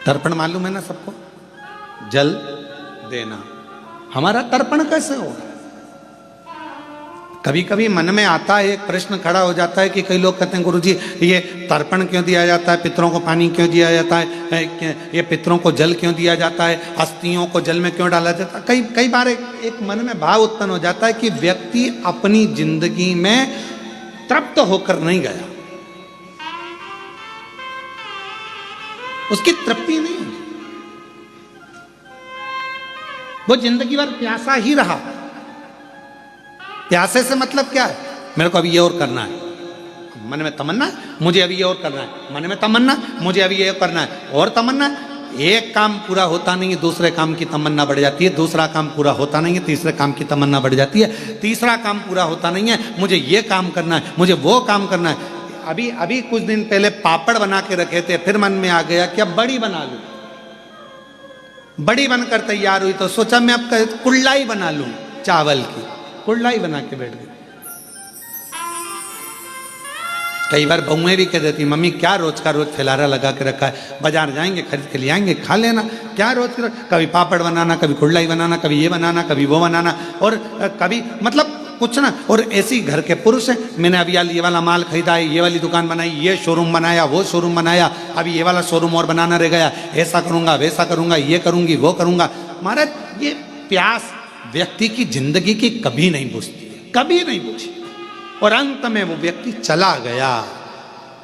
तर्पण मालूम है ना सबको, जल देना। हमारा तर्पण कैसे होगा? कभी कभी मन में आता है, एक प्रश्न खड़ा हो जाता है कि कई लोग कहते हैं गुरुजी ये तर्पण क्यों दिया जाता है, पितरों को पानी क्यों दिया जाता है, ये पितरों को जल क्यों दिया जाता है, अस्थियों को जल में क्यों डाला जाता है। कई बार एक मन में भाव उत्पन्न हो जाता है कि व्यक्ति अपनी जिंदगी में तृप्त होकर नहीं गया, उसकी तृप्ति नहीं, वो जिंदगी भर प्यासा ही रहा। प्यासे से मतलब क्या है? मेरे को अभी ये और करना है, मन में तमन्ना है, मुझे अभी ये और करना है, मन में तमन्ना, मुझे अभी ये और करना है, और तमन्ना। एक काम पूरा होता नहीं है, दूसरे काम की तमन्ना बढ़ जाती है, दूसरा काम पूरा होता नहीं है, तीसरे काम की तमन्ना बढ़ जाती है, तीसरा काम पूरा होता नहीं है, मुझे ये काम करना है, मुझे वो काम करना है। अभी कुछ दिन पहले पापड़ बना के रखे थे, फिर मन में आ गया कि अब बड़ी बना लूं। बड़ी बनकर तैयार हुई तो सोचा मैं अब कुल्लाई बना लूं, चावल की कुल्लाई बना के बैठ गई। कई बार बहुएं भी कह देती मम्मी क्या रोज का रोज फैलारा लगा के रखा है, बाजार जाएंगे खरीद के ले आएंगे खा लेना, क्या रोज का कभी पापड़ बनाना, कभी कुल्लाई बनाना, कभी ये बनाना, कभी वो बनाना, और कभी मतलब कुछ ना। और ऐसी घर के पुरुष हैं, मैंने अभी ये वाला माल खरीदा है, ये वाली दुकान बनाई, ये शोरूम बनाया, वो शोरूम बनाया, अभी ये वाला शोरूम और बनाना रह गया, ऐसा करूंगा वैसा करूंगा, ये करूंगी वो करूंगा। महाराज ये प्यास व्यक्ति की जिंदगी की कभी नहीं बुझती, कभी नहीं बुझी, और अंत में वो व्यक्ति चला गया।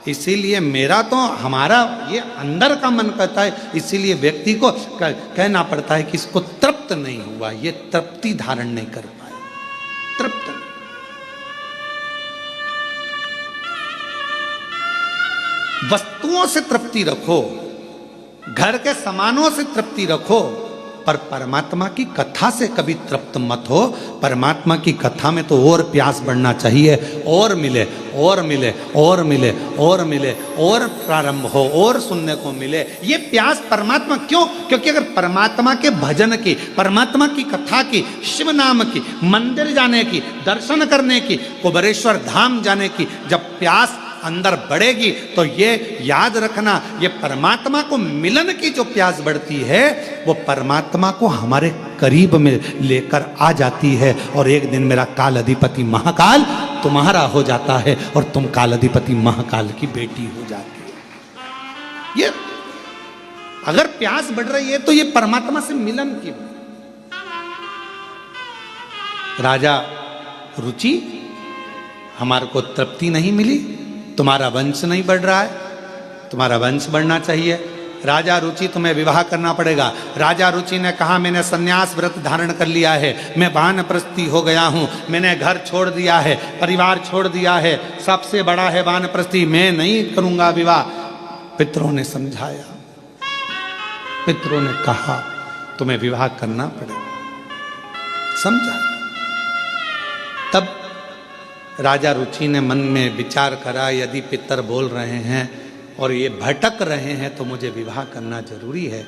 इसीलिए मेरा तो हमारा ये अंदर का मन कहता है, इसीलिए व्यक्ति को कहना पड़ता है कि इसको तृप्त नहीं हुआ, ये तृप्ति धारण नहीं कर पाए, तृप्त। वस्तुओं से तृप्ति रखो, घर के सामानों से तृप्ति रखो, पर परमात्मा की कथा से कभी तृप्त मत हो। परमात्मा की कथा में तो और प्यास बढ़ना चाहिए, और मिले और मिले और मिले और मिले, और प्रारंभ हो और सुनने को मिले। ये प्यास परमात्मा क्यों? क्योंकि अगर परमात्मा के भजन की, परमात्मा की कथा की, शिव नाम की, मंदिर जाने की, दर्शन करने की, कुबेरेश्वर धाम जाने की जब प्यास अंदर बढ़ेगी तो ये याद रखना, ये परमात्मा को मिलन की जो प्यास बढ़ती है वो परमात्मा को हमारे करीब में लेकर आ जाती है। और एक दिन मेरा काल अधिपति महाकाल तुम्हारा हो जाता है और तुम काल अधिपति महाकाल की बेटी हो जाती है। ये अगर प्यास बढ़ रही है तो ये परमात्मा से मिलन की। राजा रुचि, हमारे को तृप्ति नहीं मिली, तुम्हारा वंश नहीं बढ़ रहा है, तुम्हारा वंश बढ़ना चाहिए। राजा रुचि तुम्हें विवाह करना पड़ेगा। राजा रुचि ने कहा मैंने सन्यास व्रत धारण कर लिया है, मैं वानप्रस्थी हो गया हूँ, मैंने घर छोड़ दिया है, परिवार छोड़ दिया है, सबसे बड़ा है वानप्रस्थी, मैं नहीं करूँगा विवाह। पितरों ने समझाया, पितरों ने कहा तुम्हें विवाह करना पड़ेगा, समझा। तब राजा रुचि ने मन में विचार करा, यदि पितर बोल रहे हैं और ये भटक रहे हैं तो मुझे विवाह करना जरूरी है।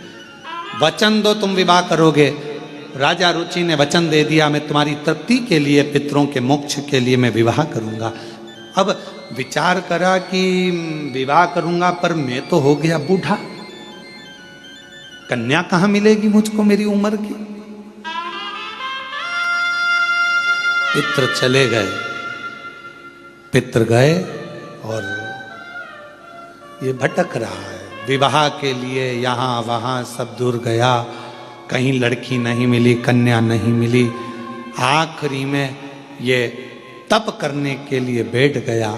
वचन दो तुम विवाह करोगे। राजा रुचि ने वचन दे दिया, मैं तुम्हारी तृप्ति के लिए, पितरों के मोक्ष के लिए मैं विवाह करूंगा। अब विचार करा कि विवाह करूंगा पर मैं तो हो गया बूढ़ा, कन्या कहां मिलेगी मुझको मेरी उम्र की। पितर चले गए, पितर गए और ये भटक रहा है विवाह के लिए, यहाँ वहाँ सब दूर गया, कहीं लड़की नहीं मिली, कन्या नहीं मिली। आखिरी में ये तप करने के लिए बैठ गया,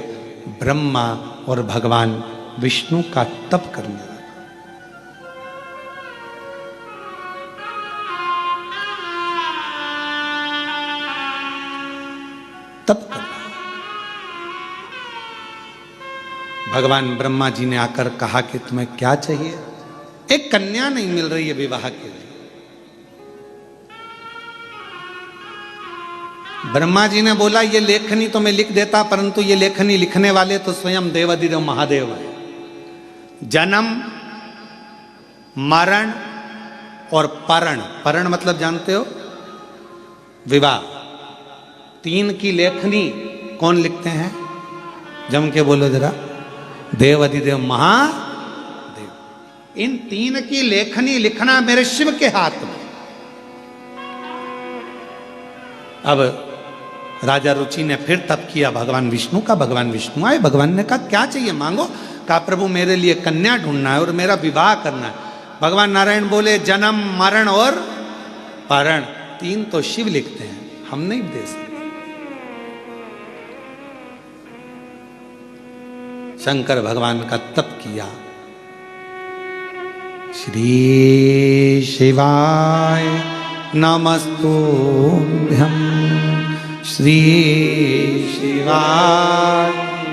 ब्रह्मा और भगवान विष्णु का तप करने लगा। तप कर भगवान ब्रह्मा जी ने आकर कहा कि तुम्हें क्या चाहिए? एक कन्या नहीं मिल रही है विवाह के लिए। ब्रह्मा जी ने बोला ये लेखनी तो मैं लिख देता, परंतु ये लेखनी लिखने वाले तो स्वयं देवाधिदेव महादेव है। जन्म, मरण और परण, परण मतलब जानते हो विवाह, तीन की लेखनी कौन लिखते हैं? जम के बोलो जरा, देव अधिदेव महादेव। इन 3 की लेखनी लिखना मेरे शिव के हाथ में। अब राजा रुचि ने फिर तप किया भगवान विष्णु का। भगवान विष्णु आए, भगवान ने कहा क्या चाहिए मांगो। कहा प्रभु मेरे लिए कन्या ढूंढना है और मेरा विवाह करना है। भगवान नारायण बोले जन्म मरण और पारण 3 तो शिव लिखते हैं, हम नहीं दे सकते। शंकर भगवान का तप किया। श्री शिवाय नमस्तुभ्यं, श्री शिवाय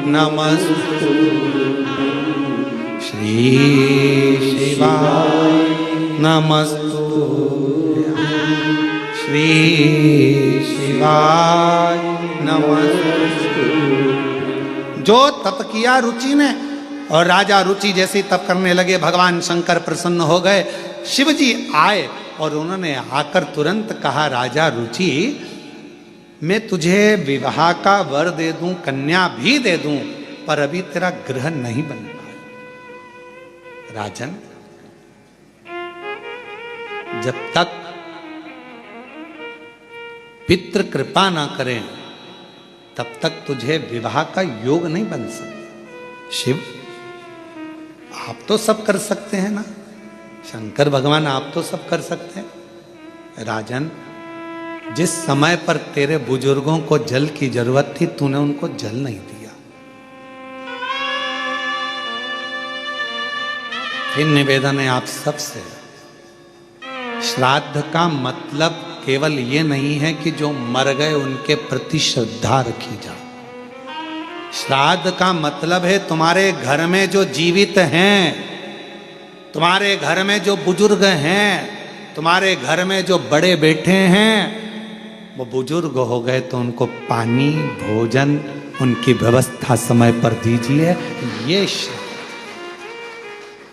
नमस्तुभ्यं, श्री शिवाय नमस्तुभ्यं, श्री शिवाय नमस्तुभ्यं। जो तप किया रुचि ने, और राजा रुचि जैसे तप करने लगे भगवान शंकर प्रसन्न हो गए। शिव जी आए और उन्होंने आकर तुरंत कहा राजा रुचि मैं तुझे विवाह का वर दे दूं, कन्या भी दे दूं, पर अभी तेरा ग्रह नहीं बन पाया। राजन जब तक पितृ कृपा ना करें तब तक तुझे विवाह का योग नहीं बन सकता। शिव आप तो सब कर सकते हैं ना, शंकर भगवान आप तो सब कर सकते हैं। राजन जिस समय पर तेरे बुजुर्गों को जल की जरूरत थी तूने उनको जल नहीं दिया। फिर निवेदन है आप सबसे, श्राद्ध का मतलब केवल ये नहीं है कि जो मर गए उनके प्रति श्रद्धा रखी जाए। श्राद्ध का मतलब है तुम्हारे घर में जो जीवित हैं, तुम्हारे घर में जो बुजुर्ग हैं, तुम्हारे घर में जो बड़े बैठे हैं, वो बुजुर्ग हो गए तो उनको पानी भोजन उनकी व्यवस्था समय पर दीजिए। ये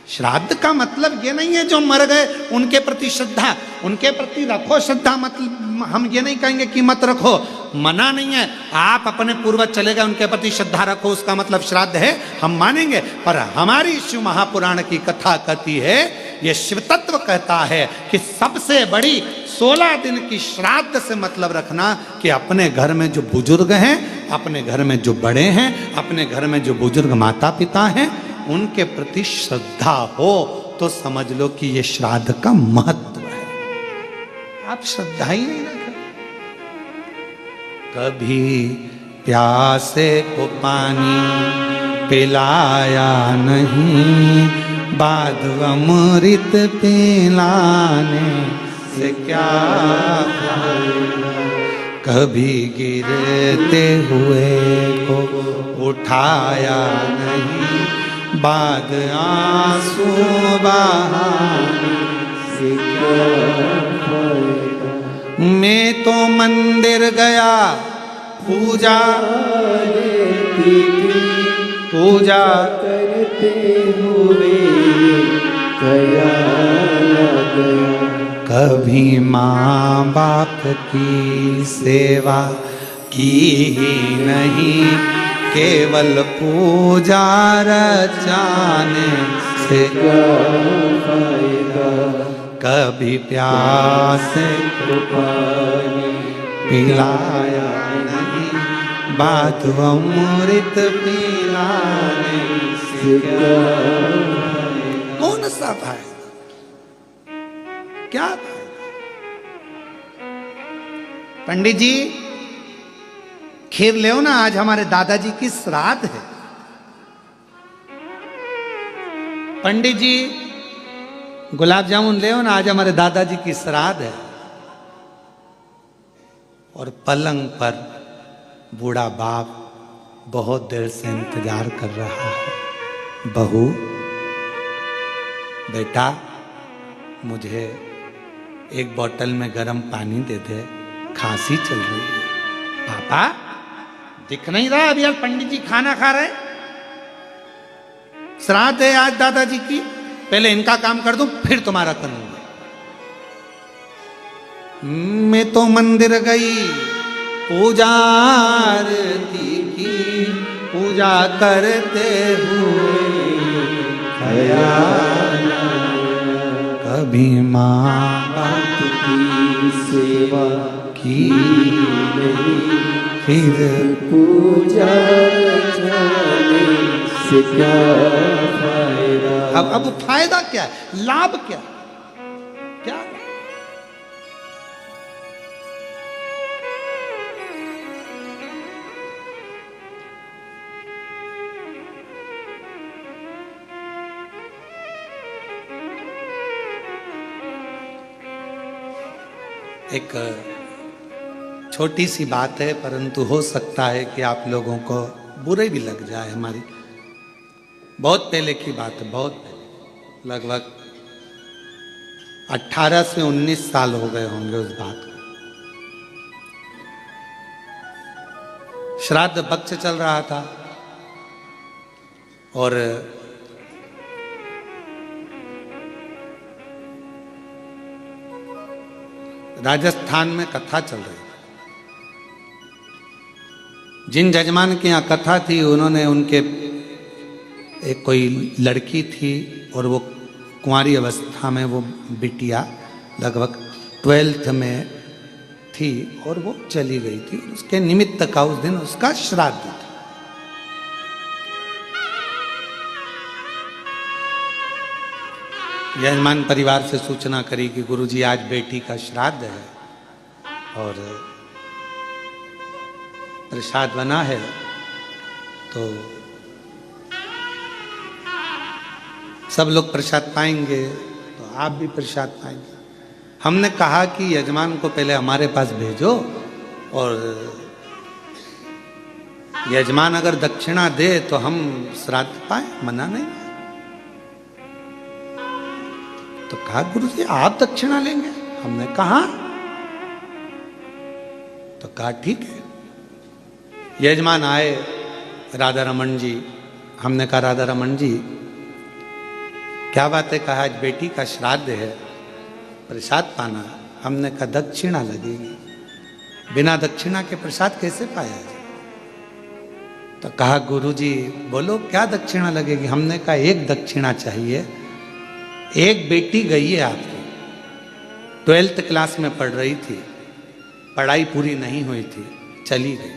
श्राद्ध का मतलब ये नहीं है जो मर गए उनके प्रति श्रद्धा, उनके प्रति रखो श्रद्धा, मतलब हम ये नहीं कहेंगे कि मत रखो, मना नहीं है। आप अपने पूर्वज चले गए उनके प्रति श्रद्धा रखो, उसका मतलब श्राद्ध है, हम मानेंगे। पर हमारी शिव महापुराण की कथा कहती है, ये शिव तत्व कहता है कि सबसे बड़ी 16 दिन की श्राद्ध से मतलब रखना कि अपने घर में जो बुजुर्ग हैं, अपने घर में जो बड़े हैं, अपने घर में जो बुजुर्ग माता पिता हैं, उनके प्रति श्रद्धा हो तो समझ लो कि ये श्राद्ध का महत्व है। आप श्रद्धा ही नहीं रखें। कभी प्यासे को पानी पिलाया नहीं, बाद अमृत पिलाने से क्या फायदा। कभी गिरते हुए को उठाया नहीं, बाद आंसू बहाने से क्या फायदा। मैं तो मंदिर गया पूजा करते हुए गया कभी माँ बाप की सेवा की ही नहीं, केवल पूजा रचाने से क्या फायदा। कभी प्यासे को पानी पिलाया नहीं, बात अमृत पिलाने से क्या फायदा। कौन सा फायदा, क्या फायदा। पंडित जी खीर ले ना, आज हमारे दादाजी की श्राद्ध है। पंडित जी गुलाब जामुन ले ना, आज हमारे दादाजी की श्राद्ध है। और पलंग पर बूढ़ा बाप बहुत देर से इंतजार कर रहा है। बहू बेटा मुझे एक बोतल में गर्म पानी दे दे, खांसी चल रही है। पापा दिख नहीं रहा अभी, यार पंडित जी खाना खा रहे, श्राद्ध है आज दादाजी की, पहले इनका काम कर दूं फिर तुम्हारा करूंगा। मैं तो मंदिर गई पूजा आरती की, पूजा करते हुए खयाल की फिर पूजा से क्या फायदा। अब फायदा क्या है, लाभ क्या क्या? एक छोटी सी बात है, परंतु हो सकता है कि आप लोगों को बुरे भी लग जाए। हमारी बहुत पहले की बात है, बहुत पहले, लगभग 18 से 19 साल हो गए होंगे उस बात को। श्राद्ध पक्ष चल रहा था और राजस्थान में कथा चल रही थी। जिन जजमान के यहाँ कथा थी, उन्होंने उनके एक कोई लड़की थी और वो कुंवारी अवस्था में, वो बिटिया लगभग 12th में थी और वो चली गई थी। उसके निमित्त का उस दिन उसका श्राद्ध था। यजमान परिवार से सूचना करी कि गुरुजी आज बेटी का श्राद्ध है और प्रसाद बना है, तो सब लोग प्रसाद पाएंगे, तो आप भी प्रसाद पाएंगे। हमने कहा कि यजमान को पहले हमारे पास भेजो और यजमान अगर दक्षिणा दे तो हम श्राद्ध पाए, मना नहीं। तो कहा गुरुजी आप दक्षिणा लेंगे? हमने कहा, तो कहा ठीक है। यजमान आए, राधा रमन जी। हमने कहा राधा रमन जी क्या बात है? कहा आज बेटी का श्राद्ध है, प्रसाद पाना। हमने कहा दक्षिणा लगेगी, बिना दक्षिणा के प्रसाद कैसे पाया जाए? तो कहा गुरुजी बोलो क्या दक्षिणा लगेगी? हमने कहा एक दक्षिणा चाहिए। एक बेटी गई है आपकी, 12th क्लास में पढ़ रही थी, पढ़ाई पूरी नहीं हुई थी, चली गई।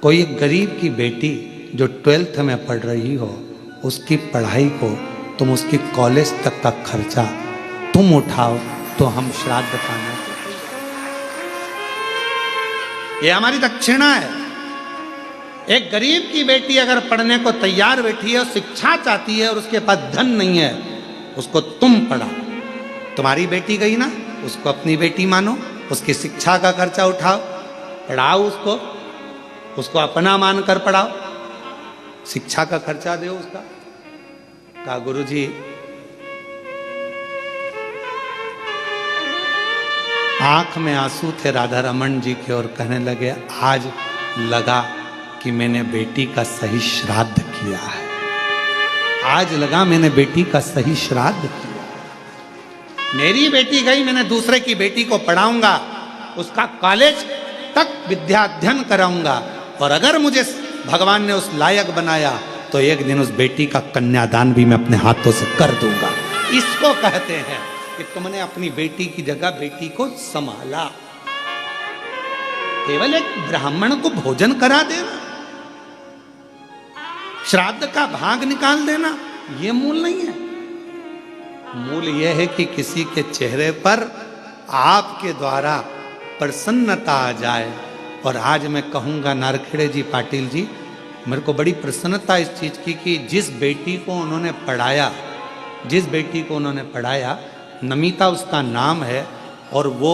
कोई एक गरीब की बेटी जो 12th में पढ़ रही हो, उसकी पढ़ाई को तुम, उसकी कॉलेज तक का खर्चा तुम उठाओ, तो हम श्राद्ध पाना। ये हमारी दक्षिणा है। एक गरीब की बेटी अगर पढ़ने को तैयार बैठी है और शिक्षा चाहती है और उसके पास धन नहीं है, उसको तुम पढ़ाओ। तुम्हारी बेटी गई ना, उसको अपनी बेटी मानो, उसकी शिक्षा का खर्चा उठाओ, पढ़ाओ उसको अपना मानकर पढ़ाओ, शिक्षा का खर्चा दो उसका। कहा गुरुजी आंख में आंसू थे राधा रमन जी के और कहने लगे आज लगा कि मैंने बेटी का सही श्राद्ध किया है। आज लगा मैंने बेटी का सही श्राद्ध किया। मेरी बेटी गई, मैंने दूसरे की बेटी को पढ़ाऊंगा, उसका कॉलेज तक विद्या अध्ययन कराऊंगा, और अगर मुझे भगवान ने उस लायक बनाया तो एक दिन उस बेटी का कन्यादान भी मैं अपने हाथों से कर दूंगा। इसको कहते हैं कि तुमने अपनी बेटी की जगह बेटी को संभाला। केवल एक ब्राह्मण को भोजन करा देना, श्राद्ध का भाग निकाल देना, यह मूल नहीं है। मूल यह है कि किसी के चेहरे पर आपके द्वारा प्रसन्नता आ जाए। और आज मैं कहूंगा नारखेड़े जी, पाटिल जी, मेरे को बड़ी प्रसन्नता इस चीज की कि जिस बेटी को उन्होंने पढ़ाया, नमिता उसका नाम है, और वो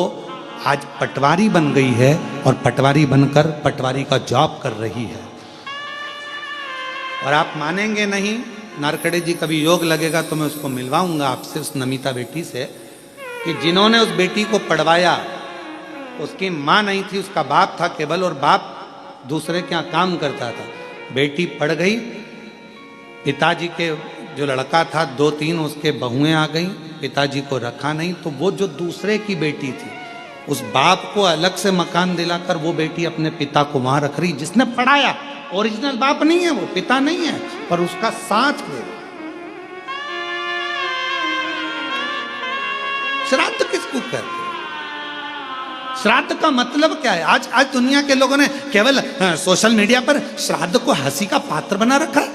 आज पटवारी बन गई है और पटवारी बनकर पटवारी का जॉब कर रही है। और आप मानेंगे नहीं, नारखेड़े जी कभी योग लगेगा तो मैं उसको मिलवाऊंगा आपसे, उस नमिता बेटी से, कि जिन्होंने उस बेटी को पढ़वाया उसकी माँ नहीं थी, उसका बाप था केवल, और बाप दूसरे के यहाँ काम करता था। बेटी पढ़ गई, पिताजी के जो लड़का था 2-3 उसके बहुएं आ गई, पिताजी को रखा नहीं, तो वो जो दूसरे की बेटी थी उस बाप को अलग से मकान दिलाकर वो बेटी अपने पिता को वहां रख रही, जिसने पढ़ाया। ओरिजिनल बाप नहीं है, वो पिता नहीं है, पर उसका साथ है। श्राद्ध किसको कहते हैं? श्राद्ध का मतलब क्या है? आज आज दुनिया के लोगों ने केवल सोशल मीडिया पर श्राद्ध को हंसी का पात्र बना रखा है।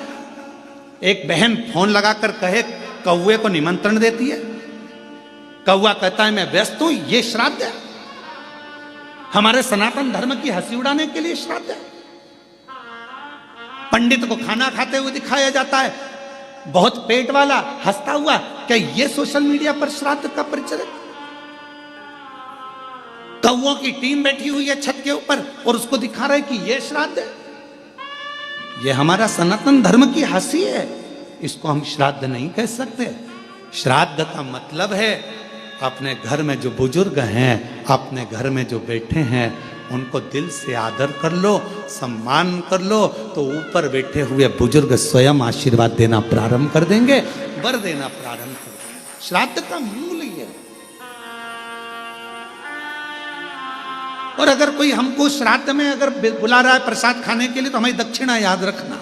एक बहन फोन लगाकर कहे कौवे को निमंत्रण देती है, कौवा कहता है मैं व्यस्त हूं, ये श्राद्ध है? हमारे सनातन धर्म की हंसी उड़ाने के लिए श्राद्ध है। पंडित को खाना खाते हुए दिखाया जाता है, बहुत पेट वाला हंसता हुआ, क्या ये सोशल मीडिया पर श्राद्ध का परिचय? कौवों की टीम बैठी हुई है छत के ऊपर और उसको दिखा रहे कि ये श्राद्ध है। ये हमारा सनातन धर्म की हंसी है, इसको हम श्राद्ध नहीं कह सकते। श्राद्ध का मतलब है अपने घर में जो बुजुर्ग हैं, अपने घर में जो बैठे हैं, उनको दिल से आदर कर लो, सम्मान कर लो, तो ऊपर बैठे हुए बुजुर्ग स्वयं आशीर्वाद देना प्रारंभ कर देंगे, वर देना प्रारंभ कर देंगे। श्राद्ध का मूल ही है। और अगर कोई हमको श्राद्ध में अगर बुला रहा है प्रसाद खाने के लिए, तो हमारी दक्षिणा याद रखना,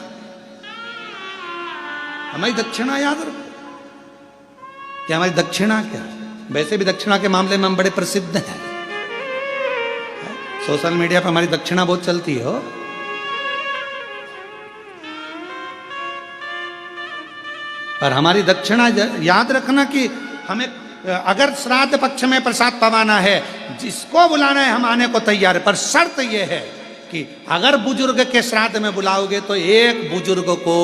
हमारी दक्षिणा याद रखो कि हमारी दक्षिणा क्या है। वैसे भी दक्षिणा के मामले में हम बड़े प्रसिद्ध हैं, सोशल मीडिया पर हमारी दक्षिणा बहुत चलती हो। पर हमारी दक्षिणा याद रखना कि हमें अगर श्राद्ध पक्ष में प्रसाद पवाना है, जिसको बुलाना है हम आने को तैयार है, पर शर्त यह है कि अगर बुजुर्ग के श्राद्ध में बुलाओगे तो एक बुजुर्ग को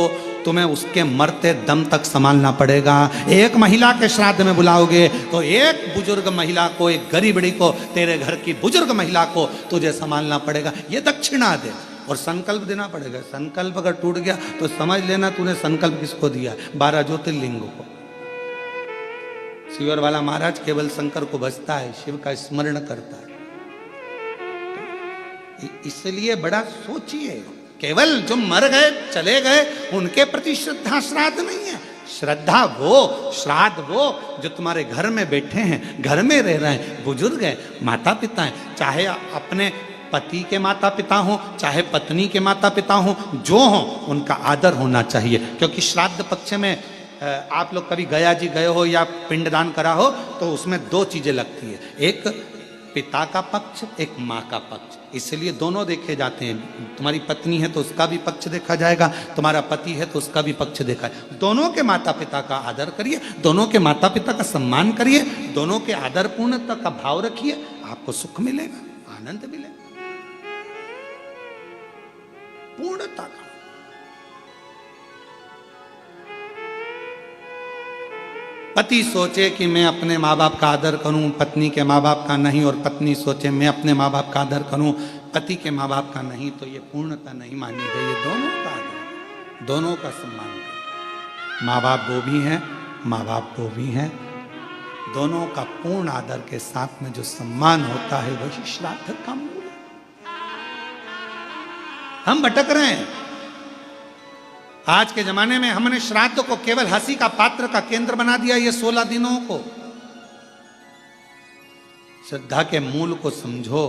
तुम्हें उसके मरते दम तक संभालना पड़ेगा। एक महिला के श्राद्ध में बुलाओगे तो एक बुजुर्ग महिला को, एक गरीबड़ी को, तेरे घर की बुजुर्ग महिला को तुझे संभालना पड़ेगा। ये दक्षिणा दे और संकल्प देना पड़ेगा। संकल्प अगर टूट गया तो समझ लेना तूने संकल्प किसको दिया? 12 ज्योतिर्लिंगों को। शिवर वाला महाराज केवल शंकर को भजता है, शिव का स्मरण करता है। इसलिए बड़ा सोचिए, केवल जो मर गए चले गए उनके प्रति श्रद्धा श्राद्ध नहीं है। श्रद्धा वो, श्राद्ध वो जो तुम्हारे घर में बैठे हैं, घर में रह रहे हैं, बुजुर्ग हैं, माता पिता हैं, चाहे अपने पति के माता पिता हो, चाहे पत्नी के माता पिता हो, जो हो उनका आदर होना चाहिए। क्योंकि श्राद्ध पक्ष में आप लोग कभी गया जी गए हो या पिंडदान करा हो तो उसमें 2 चीजें लगती है, एक पिता का पक्ष, एक माँ का पक्ष। इसलिए दोनों देखे जाते हैं। तुम्हारी पत्नी है तो उसका भी पक्ष देखा जाएगा, तुम्हारा पति है तो उसका भी पक्ष देखा है। दोनों के माता पिता का आदर करिए, दोनों के माता पिता का सम्मान करिए, दोनों के आदर पूर्णता का भाव रखिए, आपको सुख मिलेगा, आनंद मिलेगा, पूर्णता का। पति सोचे कि मैं अपने माँ बाप का आदर करूं, पत्नी के माँ बाप का नहीं, और पत्नी सोचे मैं अपने माँ बाप का आदर करूं, पति के माँ बाप का नहीं, तो ये पूर्णता नहीं मानी गई। ये दोनों का आदर, दोनों का सम्मान करें। माँ बाप वो भी हैं, माँ बाप वो भी हैं, दोनों का पूर्ण आदर के साथ में जो सम्मान होता है वही श्राद्ध का मूल है। हम भटक रहे हैं। आज के जमाने में हमने श्राद्ध को केवल हंसी का पात्र का केंद्र बना दिया। ये 16 दिनों को श्रद्धा के मूल को समझो।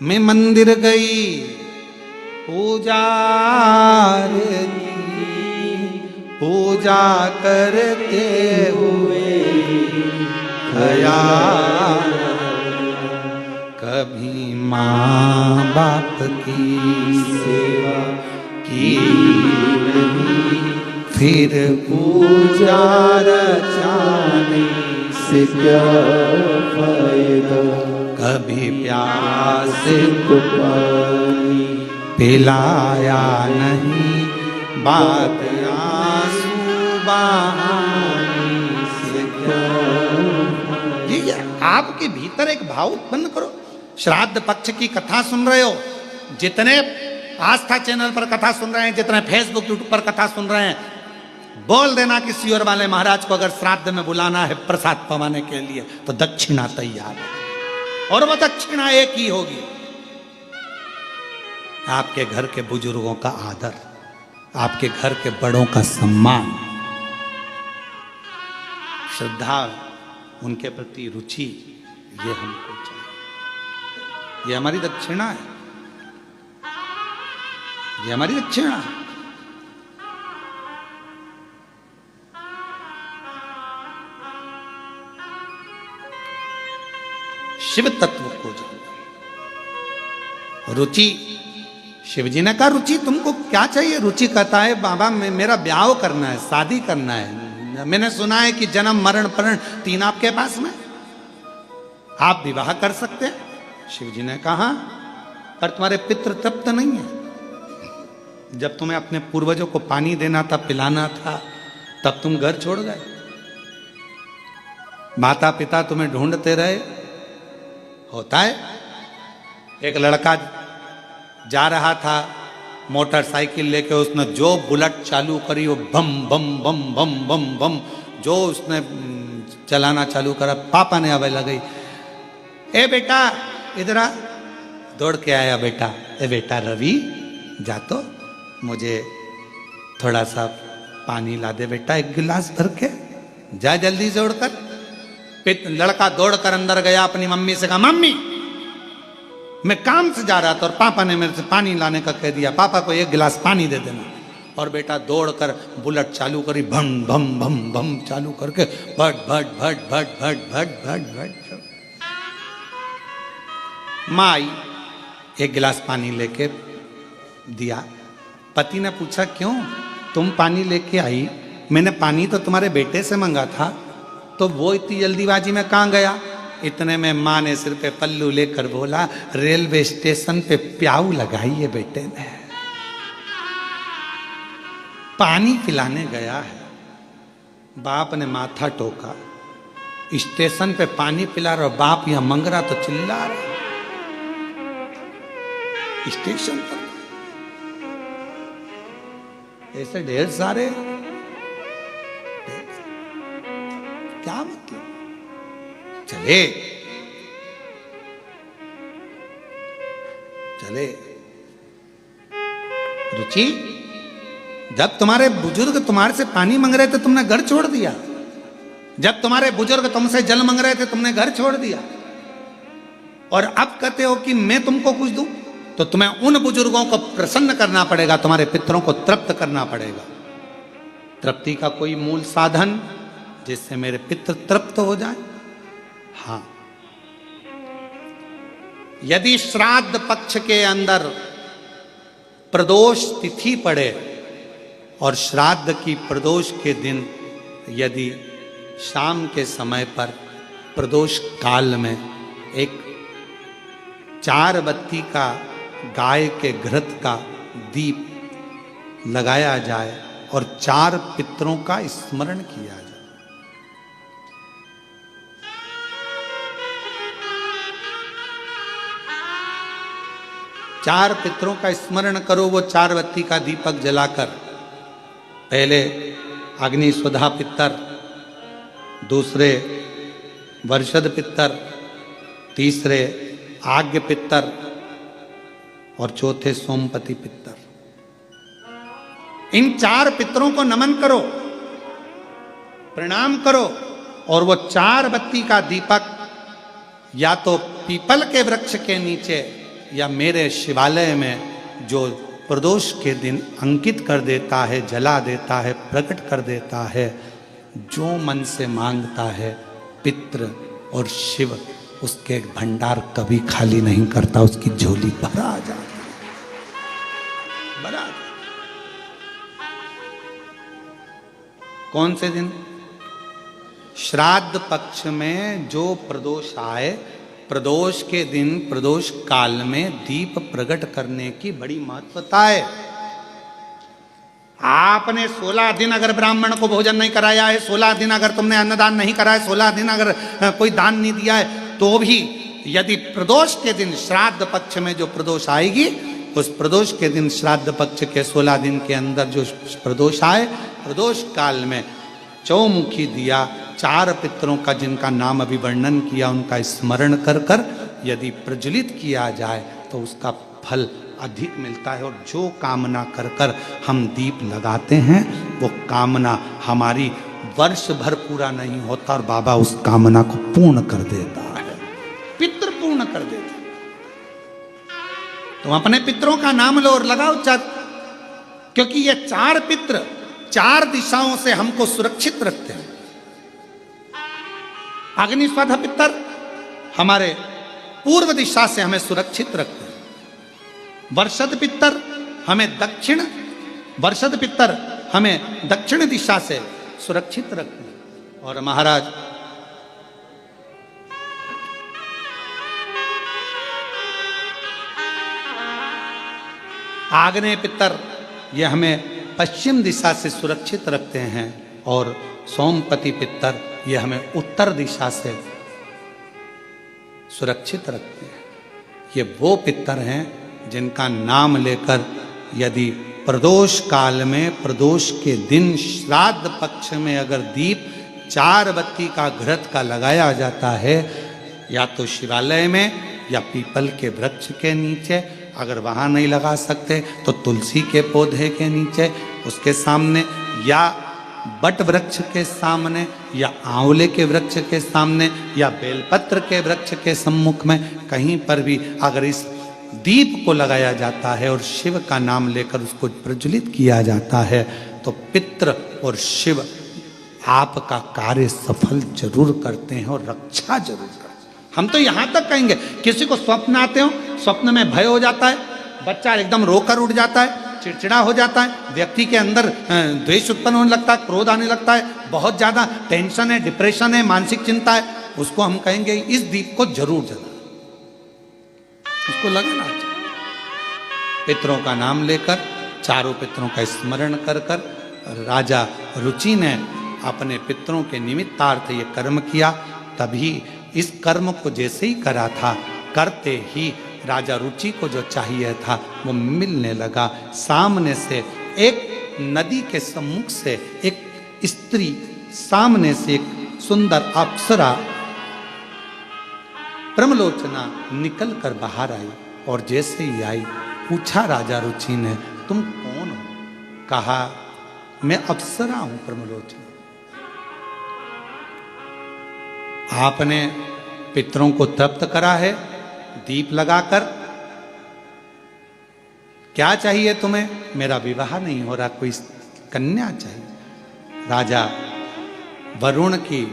मैं मंदिर गई पूजा करते हुए ख्याल, कभी माँ बाप की सेवा की नहीं, फिर पूजा रचाने से क्या फायदा, कभी प्यास को पानी पिलाया नहीं, बात आंसू बहाने से क्या। ये आपके भीतर एक भाव उत्पन्न करो। श्राद्ध पक्ष की कथा सुन रहे हो, जितने आस्था चैनल पर कथा सुन रहे हैं, जितने फेसबुक यूट्यूब पर कथा सुन रहे हैं, बोल देना कि सियोर वाले महाराज को अगर श्राद्ध में बुलाना है प्रसाद पवाने के लिए तो दक्षिणा तैयार है, और वो दक्षिणा एक ही होगी, आपके घर के बुजुर्गों का आदर, आपके घर के बड़ों का सम्मान, श्रद्धा, उनके प्रति रुचि, ये हमको चाहिए। ये हमारी दक्षिणा है, ये हमारी दक्षिणा है। शिव तत्व को जानो। रुचि, शिव जी ने कहा रुचि तुमको क्या चाहिए? रुचि कहता है बाबा मेरा ब्याह करना है, शादी करना है। मैंने सुना है कि जन्म मरण प्रण तीन आपके पास में, आप विवाह कर सकते हैं। शिव जी ने कहा पर तुम्हारे पितृ तृप्त नहीं है। जब तुम्हें अपने पूर्वजों को पानी देना था, पिलाना था, तब तुम घर छोड़ गए। माता पिता तुम्हें ढूंढते रहे। होता है, एक लड़का जा रहा था मोटरसाइकिल लेके, उसने जो बुलेट चालू करी वो बम बम बम बम बम बम, जो उसने चलाना चालू करा, पापा ने आवाज लगाई, ए बेटा इधर आ। दौड़ के आया बेटा, ए बेटा रवि जा तो मुझे थोड़ा सा पानी ला दे बेटा, एक गिलास भर के जा जल्दी से उड़कर। लड़का दौड़कर अंदर गया, अपनी मम्मी से कहा मम्मी मैं काम से जा रहा था और पापा ने मेरे से पानी लाने का कह दिया, पापा को एक गिलास पानी दे देना। और बेटा दौड़कर बुलेट चालू करी, भम भम भम भम चालू करके भट भट भट भट भट भट भट भट। माँ आई, एक गिलास पानी लेके दिया। पति ने पूछा क्यों तुम पानी लेके आई? मैंने पानी तो तुम्हारे बेटे से मंगा था, तो वो इतनी जल्दीबाजी में कहाँ गया? इतने में माँ ने सिर पे पल्लू लेकर बोला रेलवे स्टेशन पे प्याऊ लगाई है बेटे ने, पानी पिलाने गया है। बाप ने माथा टोका, स्टेशन पे पानी पिला रहा, बाप यहां मंग रहा तो चिल्ला रहा स्टेशन पर। ऐसे ढेर सारे, क्या मतलब? चले चले रुचि, जब तुम्हारे बुजुर्ग तुम्हारे से पानी मांग रहे थे तुमने घर छोड़ दिया। जब तुम्हारे बुजुर्ग तुमसे जल मांग रहे थे तुमने घर छोड़ दिया। और अब कहते हो कि मैं तुमको कुछ दूं, तो तुम्हें उन बुजुर्गों को प्रसन्न करना पड़ेगा, तुम्हारे पितरों को तृप्त करना पड़ेगा। तृप्ति का कोई मूल साधन जिससे मेरे पितृ तृप्त हो जाए। हाँ, यदि श्राद्ध पक्ष के अंदर प्रदोष तिथि पड़े और श्राद्ध की प्रदोष के दिन यदि शाम के समय पर प्रदोष काल में एक 4 बत्ती का गाय के घृत का दीप लगाया जाए और 4 पितरों का स्मरण किया जाए। 4 पितरों का स्मरण करो, वो 4 बत्ती का दीपक जलाकर। पहले अग्नि स्वधा पितर, दूसरे वर्षद पितर, तीसरे आज्ञ पितर और चौथे सोमपति पितर। इन 4 पितरों को नमन करो, प्रणाम करो और वो 4 बत्ती का दीपक या तो पीपल के वृक्ष के नीचे या मेरे शिवालय में जो प्रदोष के दिन अंकित कर देता है, जला देता है, प्रकट कर देता है। जो मन से मांगता है पितृ और शिव उसके भंडार कभी खाली नहीं करता, उसकी झोली भरा जाती है, भरा। कौन से दिन? श्राद्ध पक्ष में जो प्रदोष आए, प्रदोष के दिन प्रदोष काल में दीप प्रकट करने की बड़ी महत्वता है। आपने 16 दिन अगर ब्राह्मण को भोजन नहीं कराया है, 16 दिन अगर तुमने अन्नदान नहीं करा है, 16 दिन अगर कोई दान नहीं दिया है, तो भी यदि प्रदोष के दिन श्राद्ध पक्ष में जो प्रदोष आएगी, उस प्रदोष के दिन श्राद्ध पक्ष के 16 दिन के अंदर जो प्रदोष आए, प्रदोष काल में चौमुखी दिया 4 पितरों का जिनका नाम अभी वर्णन किया, उनका स्मरण कर कर यदि प्रज्वलित किया जाए तो उसका फल अधिक मिलता है। और जो कामना कर कर हम दीप लगाते हैं वो कामना हमारी वर्ष भर पूरा नहीं होता और बाबा उस कामना को पूर्ण कर देता है, पितृ पूर्ण कर देता है। तुम अपने पितरों का नाम लो और लगाओ, क्योंकि ये 4 पितृ 4 दिशाओं से हमको सुरक्षित रखते हैं। अग्निस्वधा पितर हमारे पूर्व दिशा से हमें सुरक्षित रखते हैं। वर्षद पितर हमें दक्षिण दिशा से सुरक्षित रखते हैं। और महाराज आग्नेय पितर ये हमें पश्चिम दिशा से सुरक्षित रखते हैं और सोमपति पितर ये हमें उत्तर दिशा से सुरक्षित रखते हैं। ये वो पितर हैं जिनका नाम लेकर यदि प्रदोष काल में, प्रदोष के दिन, श्राद्ध पक्ष में अगर दीप 4 बत्ती का घृत का लगाया जाता है, या तो शिवालय में या पीपल के वृक्ष के नीचे, अगर वहाँ नहीं लगा सकते तो तुलसी के पौधे के नीचे, उसके सामने, या बट वृक्ष के सामने, या आंवले के वृक्ष के सामने, या बेलपत्र के वृक्ष के सम्मुख में, कहीं पर भी अगर इस दीप को लगाया जाता है और शिव का नाम लेकर उसको प्रज्वलित किया जाता है तो पितृ और शिव आपका कार्य सफल जरूर करते हैं और रक्षा जरूर करते हैं। हम तो यहां तक कहेंगे, किसी को स्वप्न आते हो, स्वप्न में भय हो जाता है, बच्चा एकदम रोकर उठ जाता है, चिड़चिड़ा हो जाता है, व्यक्ति के अंदर द्वेष उत्पन्न होने लगता है, क्रोध आने लगता है, बहुत ज्यादा टेंशन है, डिप्रेशन है, मानसिक चिंता है, उसको हम कहेंगे इस दीप को जरूर जला, उसको लगाना चाहिए। पितरों का नाम लेकर, चारों पितरों का स्मरण कर कर राजा रुचि ने अपने पितरों के निमित्तार्थ ये कर्म किया। तभी इस कर्म को जैसे ही करा था, करते ही राजा रुचि को जो चाहिए था वो मिलने लगा। सामने से एक नदी के सम्मुख से एक स्त्री, सामने से एक सुंदर अप्सरा ब्रह्मलोचना निकल कर बाहर आई और जैसे ही आई पूछा राजा रुचि ने, तुम कौन हो? कहा, मैं अप्सरा हूं ब्रह्मलोचना। आपने पितरों को तृप्त करा है दीप लगाकर, क्या चाहिए तुम्हें? मेरा विवाह नहीं हो रहा, कोई कन्या चाहिए। राजा वरुण की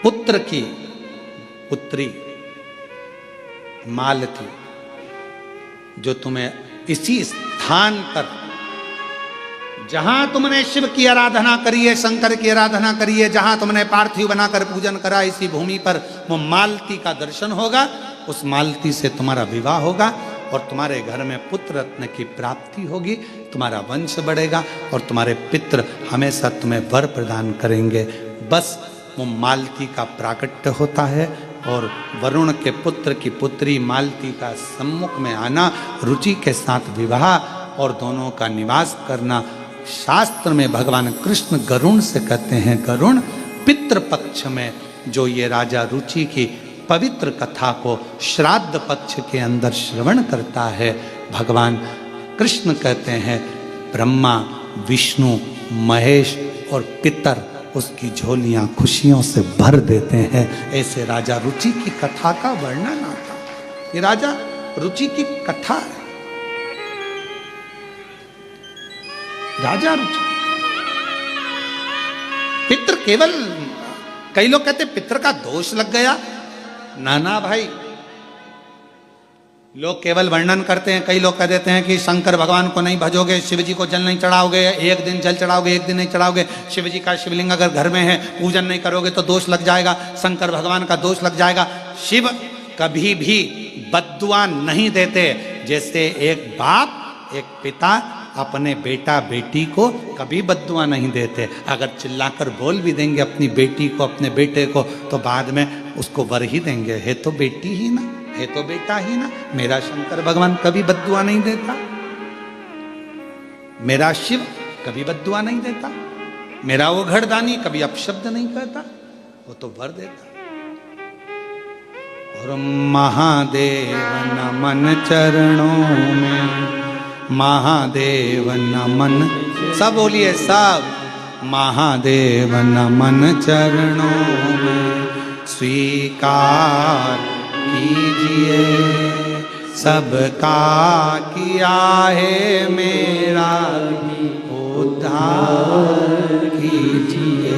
पुत्र की पुत्री मालती, जो तुम्हें इसी स्थान पर, जहां तुमने शिव की आराधना करी है, शंकर की आराधना करी है, जहां तुमने पार्थिव बनाकर पूजन करा, इसी भूमि पर वो मालती का दर्शन होगा। उस मालती से तुम्हारा विवाह होगा और तुम्हारे घर में पुत्र रत्न की प्राप्ति होगी, तुम्हारा वंश बढ़ेगा और तुम्हारे पितृ हमेशा तुम्हें वर प्रदान करेंगे। बस वो मालती का प्राकट्य होता है और वरुण के पुत्र की पुत्री मालती का सम्मुख में आना, रुचि के साथ विवाह और दोनों का निवास करना। शास्त्र में भगवान कृष्ण गरुण से कहते हैं, गरुण पितृपक्ष में जो ये राजा रुचि की पवित्र कथा को श्राद्ध पक्ष के अंदर श्रवण करता है, भगवान कृष्ण कहते हैं ब्रह्मा, विष्णु, महेश और पितर उसकी झोलियां खुशियों से भर देते हैं। ऐसे राजा रुचि की कथा का वर्णन आता है। ये राजा रुचि की कथा है। राजा रुचि, पितृ केवल, कई लोग कहते पितृ का दोष लग गया। नाना भाई, लोग केवल वर्णन करते हैं। कई लोग कह देते हैं कि शंकर भगवान को नहीं भजोगे, शिव जी को जल नहीं चढ़ाओगे, एक दिन जल चढ़ाओगे, एक दिन नहीं चढ़ाओगे, शिव जी का शिवलिंग अगर घर में है पूजन नहीं करोगे तो दोष लग जाएगा, शंकर भगवान का दोष लग जाएगा। शिव कभी भी बद्दुआ नहीं देते। जैसे एक बाप, एक पिता अपने बेटा बेटी को कभी बद्दुआ नहीं देते। अगर चिल्लाकर बोल भी देंगे अपनी बेटी को, अपने बेटे को, तो बाद में उसको वर ही देंगे, है तो बेटी ही ना, है तो बेटा ही ना। मेरा शंकर भगवान कभी बद्दुआ नहीं देता, मेरा शिव कभी बद्दुआ नहीं देता, मेरा वो घड़दानी कभी अपशब्द नहीं कहता, वो तो वर देता। और महादेव नमन चरणों में, महादेव नमन, सब बोलिए सब, महादेव नमन चरणों में स्वीकार कीजिए, सबका किया है मेरा उद्धार कीजिए।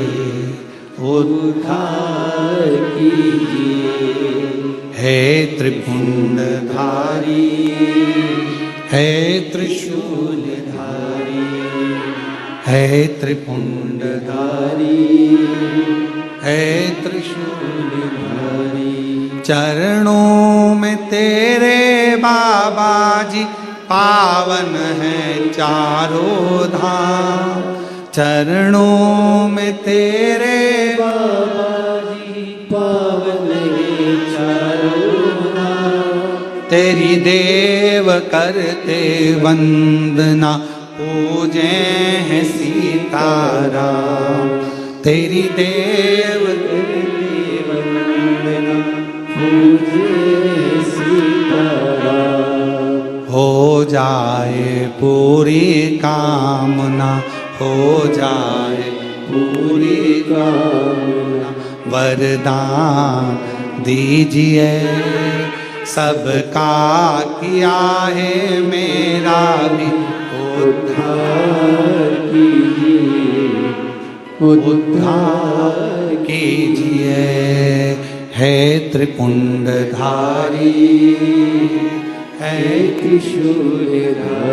उद्धार कीजिए। हे त्रिपुंडधारी, हे त्रिशूलधारी, हे त्रिपुंडधारी, हे त्रिशूलधारी। चरणों में तेरे बाबा जी पावन है चारों धाम। चरणों में तेरे बाबा जी पावन है चारों धाम। तेरी देव करते वंदना पूजे हैं सीताराम। तेरी देव करते वंदना पूजे सीताराम। हो जाए पूरी कामना, हो जाए पूरी कामना। वरदान दीजिए, सबका किया है मेरा भी उद्धार कीजिए। उद्धार कीजिए। हे त्रिपुंडधारी, हे त्रिशूलधारी।